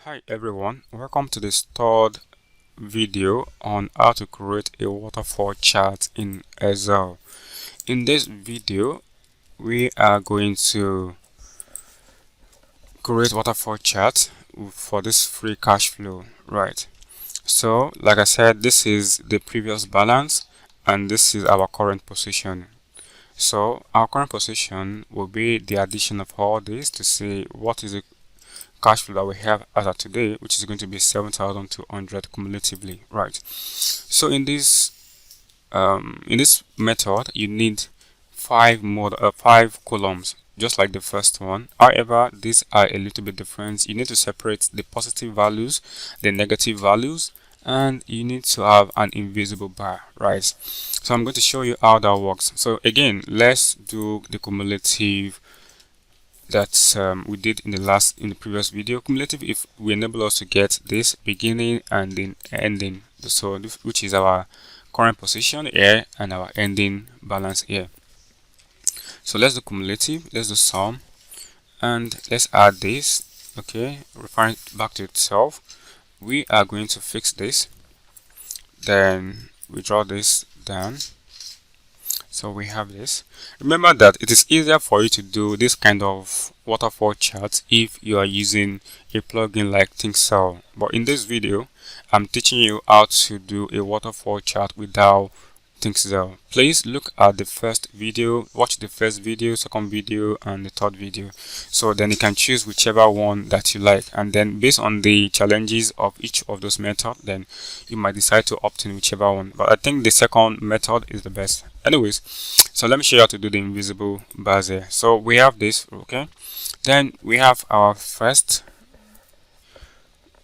Hi everyone, welcome to this third video on how to create a waterfall chart in Excel. In this video, we are going to create waterfall chart for this free cash flow, right? So, like I said, this is the previous balance and this is our current position. So, our current position will be the addition of all this to see what is the cash flow that we have as of today, which is going to be 7,200 cumulatively, right? So in this method, you need five columns, just like the first one. However, these are a little bit different. You need to separate the positive values, the negative values, and you need to have an invisible bar, right? So I'm going to show you how that works. So again, let's do the cumulative that we did in the previous video. Cumulative, if we enable us to get this beginning and then ending, so which is our current position here and our ending balance here. So let's do cumulative, let's do sum, and let's add this. Okay, referring back to itself, we are going to fix this, then we draw this down. So we have this. Remember that it is easier for you to do this kind of waterfall chart if you are using a plugin like thinkcell. But in this video, I'm teaching you how to do a waterfall chart without thinkcell. Please look at the first video, watch the first video, second video, and the third video. So then you can choose whichever one that you like, and then based on the challenges of each of those methods, then you might decide to opt in whichever one. But I think the second method is the best. Anyways, so let me show you how to do the invisible bars here. So we have this, okay, then we have our first,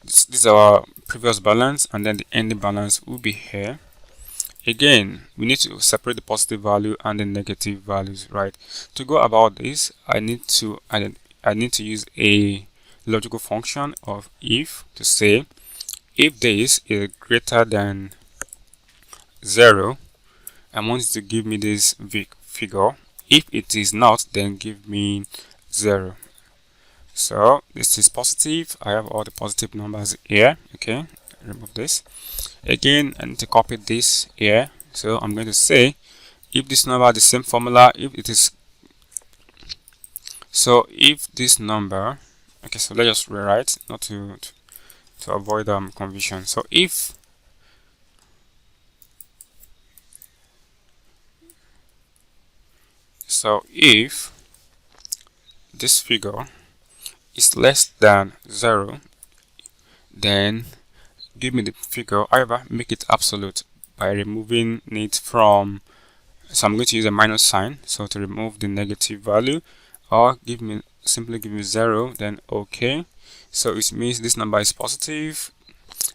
this is our previous balance, and then the ending balance will be here. Again, we need to separate the positive value and the negative values, right? To go about this, I need to use a logical function of if to say if this is greater than 0, I want it to give me this figure. If it is not, then give me 0. So this is positive. I have all the positive numbers here. Okay, remove this. Again, I need to copy this here. So I'm going to say if this number has the same formula, if it is, so if this number, okay, so let's just rewrite not to avoid confusion. So if this figure is less than 0, then give me the figure. However, make it absolute by removing it from, so I'm going to use a minus sign, so to remove the negative value, or simply give me 0, then okay. So it means this number is positive.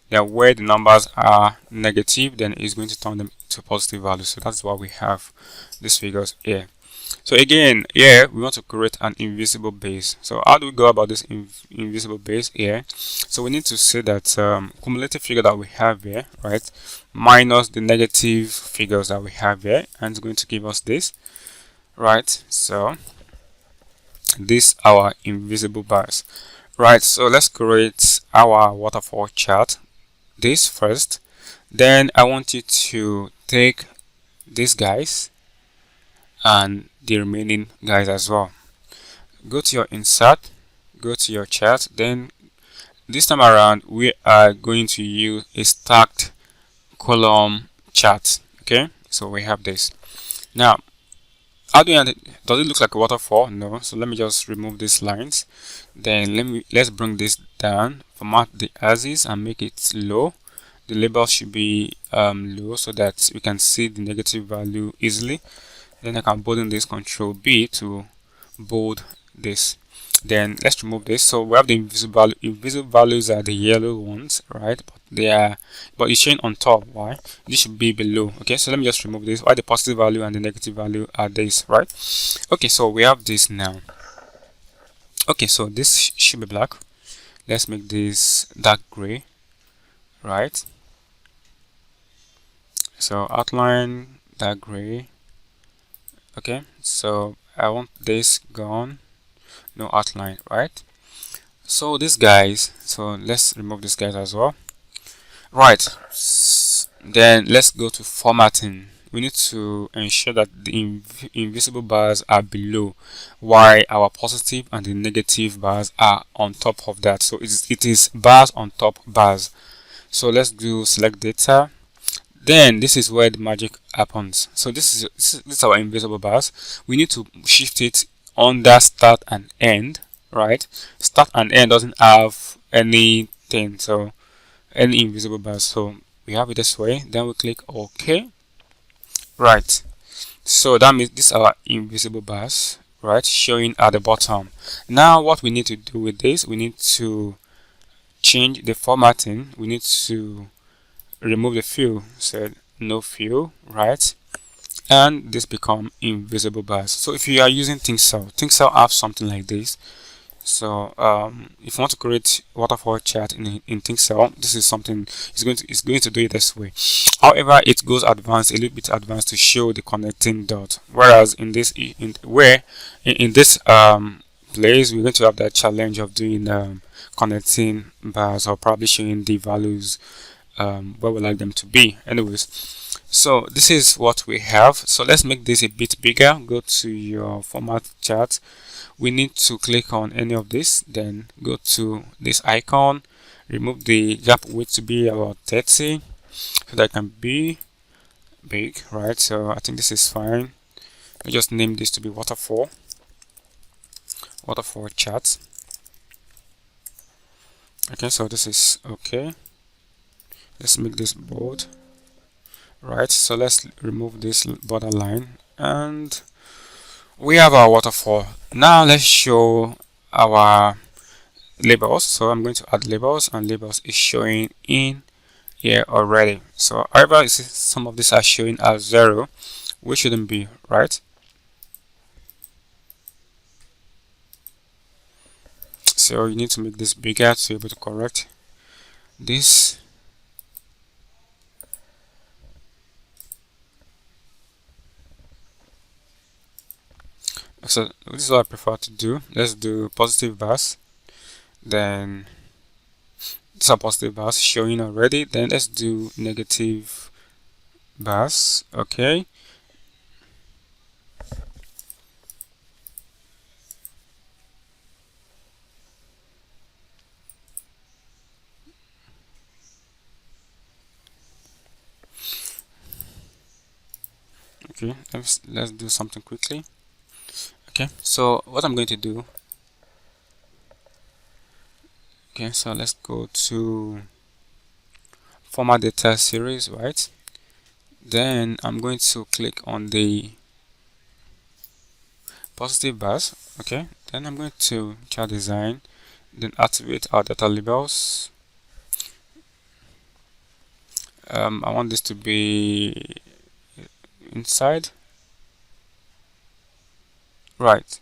Then where the numbers are negative, then it's going to turn them to positive values. So that's why we have these figures here. So again, here we want to create an invisible base. So how do we go about this invisible base here? So we need to say that cumulative figure that we have here, right, minus the negative figures that we have here, and it's going to give us this, right? So this our invisible bars, right? So let's create our waterfall chart. This first, then I want you to take these guys and the remaining guys as well. Go to your insert, go to your chart, then this time around we are going to use a stacked column chart. Okay, so we have this. Now how do does it look like a waterfall? No. So let me just remove these lines, then let's bring this down, format the axis and make it low. The label should be low so that we can see the negative value easily. Then I can bolden this, Control B to bold this. Then let's remove this. So we have the invisible values are the yellow ones, right? But it's showing on top. Why? This should be below. Okay, so let me just remove this. Why the positive value and the negative value are this, right? Okay, so we have this now. Okay, so this should be black. Let's make this dark gray, right? So outline dark gray. Okay, so I want this gone, no outline, right? So these guys, so let's remove these guys as well. Right, then let's go to formatting. We need to ensure that the invisible bars are below, while our positive and the negative bars are on top of that. So it is bars on top bars. So let's do select data. Then this is where the magic happens. So this is our invisible bars. We need to shift it under start and end, right? Start and end doesn't have anything, so any invisible bars. So we have it this way. Then we click OK. Right. So that means these are invisible bars, right? Showing at the bottom. Now what we need to do with this, we need to change the formatting. We need to remove the fill. So no fill, right? And this become invisible bars. So if you are using thinkcell have something like this. So if you want to create waterfall chart in thinkcell, this is something it's going to do it this way. However, it goes advanced, a little bit advanced, to show the connecting dot. Whereas in this place, we're going to have that challenge of doing connecting bars, or probably showing the values where we like them to be. Anyways, so this is what we have. So let's make this a bit bigger. Go to your format chart. We need to click on any of this, then go to this icon, remove the gap width to be about 30, so that can be big, right? So I think this is fine. I just name this to be waterfall chart. Okay, so this is okay. Let's make this bold, right? So let's remove this border line, and we have our waterfall. Now let's show our labels. So I'm going to add labels, and labels is showing in here already. So however, you see some of these are showing as 0, which shouldn't be, right? So you need to make this bigger to be able to correct this. So this is what I prefer to do. Let's do positive bars. Then these are positive bars showing already. Then let's do negative bars. Okay. Okay, let's do something quickly. Okay, so what I'm going to do, okay, so let's go to format data series, right? Then I'm going to click on the positive bars. Okay, then I'm going to chart design, then activate our data labels. I want this to be inside, right?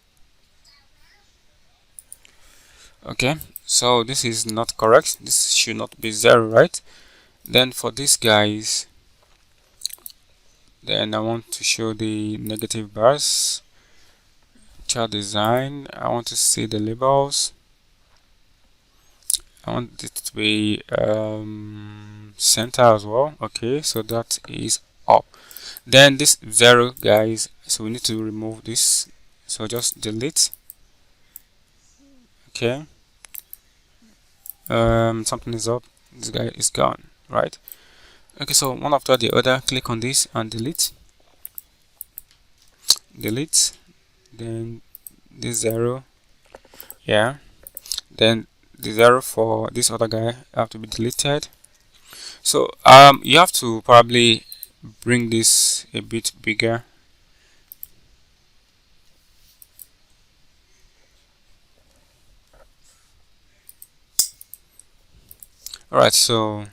Okay, so this is not correct. This should not be 0, right? Then for these guys, then I want to show the negative bars. Chart design, I want to see the labels. I want it to be center as well. Okay, so that is up. Then this 0, guys, so we need to remove this, so just delete. Okay, something is up, this guy is gone, right? Okay, so one after the other, click on this and delete, then this 0, yeah, then the 0 for this other guy have to be deleted. So you have to probably bring this a bit bigger. Alright, so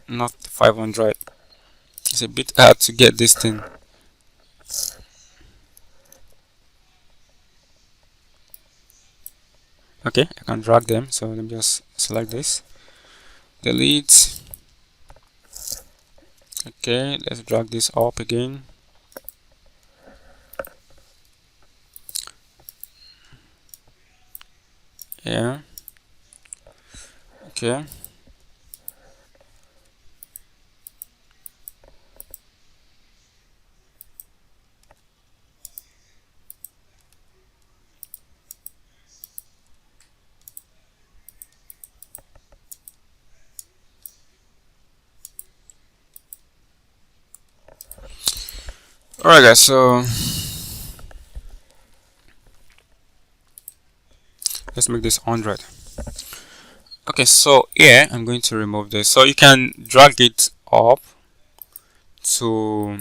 not 500. It's a bit hard to get this thing. Okay, I can drag them, so let me just select this, delete. Okay, let's drag this up again. Yeah. Okay. Alright guys, so let's make this 100. Okay, so here I'm going to remove this. So you can drag it up to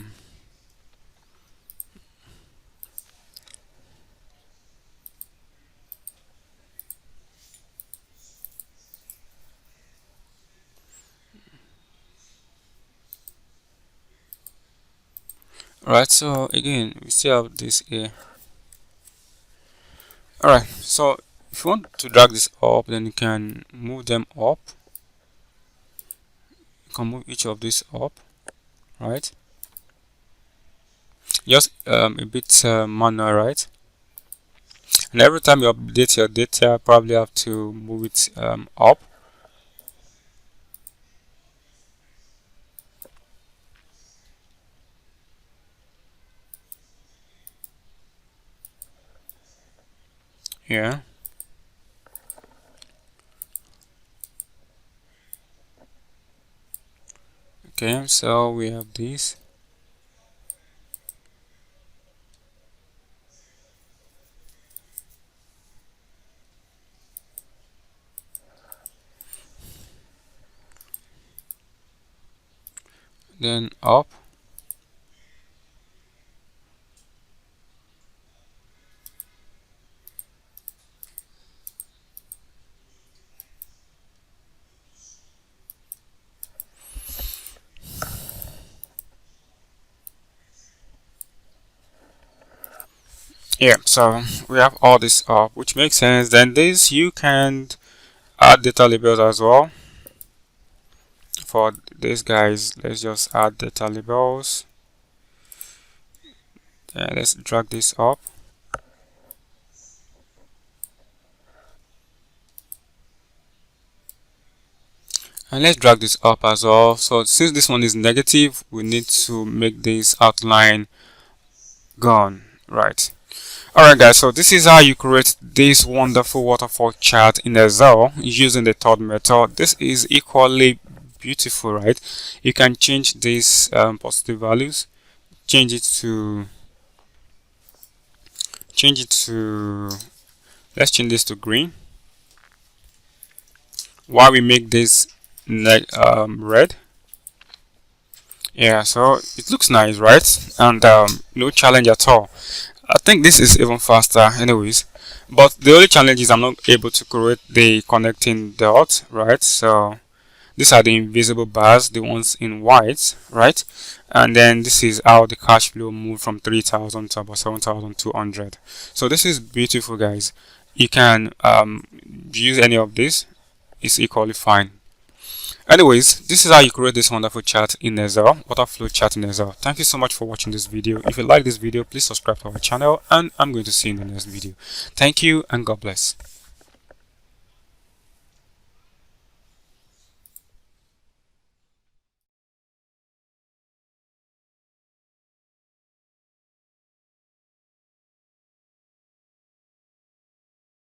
Alright, so again we still have this here. Alright, so if you want to drag this up, then you can move them up. You can move each of these up, right? Just a bit manual, right? And every time you update your data, probably have to move it up. Yeah. Okay, so we have this. Then up. Yeah, so we have all this up, which makes sense. Then this you can add data labels as well. For these guys, let's just add data labels. Let's drag this up. And let's drag this up as well. So since this one is negative, we need to make this outline gone, right? Alright guys, so this is how you create this wonderful waterfall chart in Excel using the third method. This is equally beautiful, right? You can change these positive values, change it to let's change this to green, while we make this red. Yeah, so it looks nice, right? And no challenge at all. I think this is even faster anyways, but the only challenge is I'm not able to create the connecting dot, right? So these are the invisible bars, the ones in white, right? And then this is how the cash flow moved from 3,000 to about 7,200. So this is beautiful guys. You can use any of this, it's equally fine. Anyways, this is how you create this wonderful chart in Excel, Waterfall Chart in Excel. Thank you so much for watching this video. If you like this video, please subscribe to our channel, and I'm going to see you in the next video. Thank you and God bless.